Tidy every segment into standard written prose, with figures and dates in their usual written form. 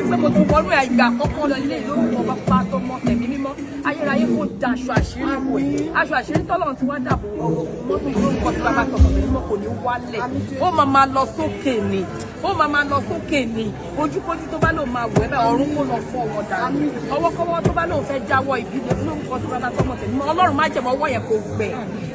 pé mo ti wọnú ìgbà àkọ́kọ́ lọ ilé ìlórúkọ bàbá tó mọ tẹ̀mí mímọ́ ayérayé kò da aṣọ àṣírí wò ẹ́ aṣọ àṣírí tọ́lọ́run ti wá dàbò mọ́tò ìlórúkọ tí bàbá tó mọ tẹ̀mí mímọ́ kò ní wálẹ̀ ó máa lọ sókè ni ó máa lọ sókè ni ojúkójú tó bá lò máa wọ̀ ẹ́ bẹ́ẹ̀ ọ̀run kò lọ fọ́ wọn dànù ọwọ́kọ́wọ́ tó bá lò fẹ́ jáwọ́ ìbílẹ̀ lórúkọ tí bàbá tó mọ tẹ̀mí mímọ́ ọlọ́run má jẹ̀mọ́ ọwọ́ yẹn kò gbẹ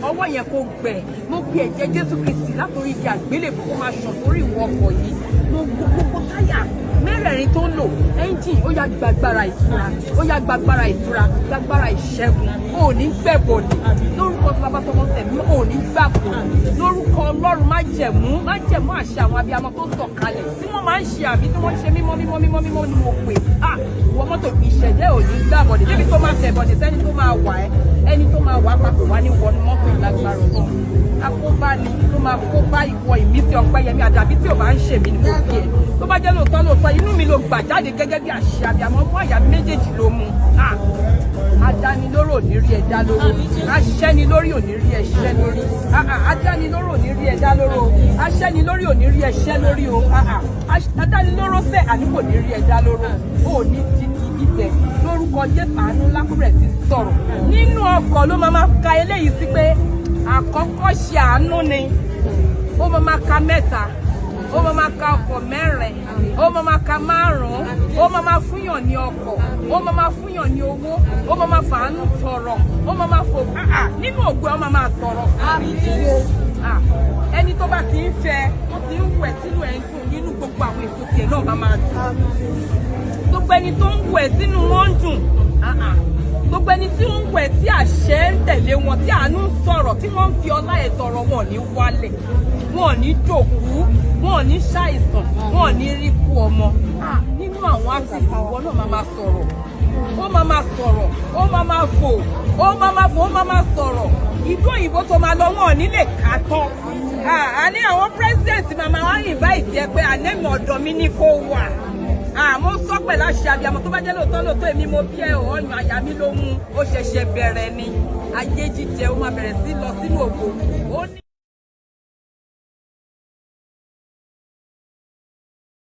ọwọ́ yẹn kò gbẹ mo gbé ẹ̀jẹ̀ Jésù Kristi látòrí igi àgbélébùú kó máa ṣàn sórí ìwọ ọkọ̀ yìí mo gbogbo táyà mẹ́rẹ̀ẹ̀rin tó ń lò ẹ́ńjìn ó yá gbàgbára ìtura ó yá gbàgbára ìtura gbàgbára ìṣẹ́gun ó ní gbẹ̀bọ̀dì lórúkọ tí bàbá tọmọ tẹ̀mí ó ní gbàgbọ́ lórúkọ ọlọ́run má jẹ̀mú àṣẹ àwọn abiyamọ tó sọ̀kalẹ̀ tí wọ́n máa ń ṣe àbí tí wọ́n ń ṣe mímọ́ ni mo pè wọ́n mọ́tò ìṣẹ̀dẹ̀ ò ní gbàbọ̀dì débi tó máa tẹ̀bọ̀dì sẹ́ni tó máa wà ẹ́ ẹni tó máa wà papọ̀ wá ní wọnú mọ́tò ìlágbára náà akóbá ni ló máa kóbá ìwọ Ìmísí Ọpẹ́yẹmí àdàbí tí ò bá ń ṣe mí ni mo fi ẹ̀ tó bá jẹ́ lóòótọ́ inú mi ló gbà jáde gẹ́gẹ́ bí àṣẹ abiyamọ fún àyà méjèèjì ló mú adánilóró ò ní rí ẹ̀dá lóró aṣẹ́nilórí ò ní rí ẹ̀ṣẹ́ lórí adánilóró ò ní rí ẹ̀dá lóró aṣẹ́nilórí ò ní rí ẹ̀ṣẹ́ lórí o adánilóró sẹ́ àní kò ní rí ẹ̀dá lóró ò ní dídí ìtẹ̀ lórúkọ Jésù àánú lákùrẹ̀ sí sọ̀rọ̀ nínú ọkọ̀ ló máa ka eléyìí sí pé àkọ́kọ́ ṣe àánú ni ó máa ka mẹ́ta ó máa ka ọkọ̀ mẹ́rin ó máa ka márùn-ún ó máa fúnyàn ní ọkọ̀ ó máa fúnyàn ní owó ó máa fàánú tọrọ ó máa fò nínú ògbó ó máa tọrọ ẹni tó bá ti ń fẹ́ ó ti ń wẹ̀ sínú ẹ̀ ń dùn nínú gbogbo àwọn èso tiẹ̀ náà máa dùn gbogbo ẹni tó ń wẹ̀ sínú wọn ń dùn gbogbo ẹni tí ń wẹ̀ tí àṣẹ ń tẹ̀lé wọn tí àánú ń sọ̀rọ̀ tí wọ́n ń fi ọlá ẹ̀ tọrọ wọn ní wálẹ̀ wọn ní dòkú wọn ní ṣàìsàn wọn ní rí kú ọmọ nínú àwọn àtìkù ìwọ náà máa sọ̀rọ̀ ó máa sọ̀rọ̀ ó máa fò ó máa sọ̀rọ̀ ìlú òyìnbó tó máa lọ wọn ní lè kà tán àní àwọn pírẹsidẹ̀ntì máa wá rìn báyìí jẹ́ pé ànẹ́mì ọ̀dọ̀ mi ní kó wà mo sọ pẹ̀lú àṣẹ abiyamọ tó bá jẹ́ lóòótọ́ èmi mo bí ẹ ọ̀yàn àyà mi ló mú ó ṣẹ̀ṣẹ̀ bẹ̀rẹ̀ ni ayé jíjẹ ó máa bẹ̀rẹ̀ sí lọ sínú ògo ó ní.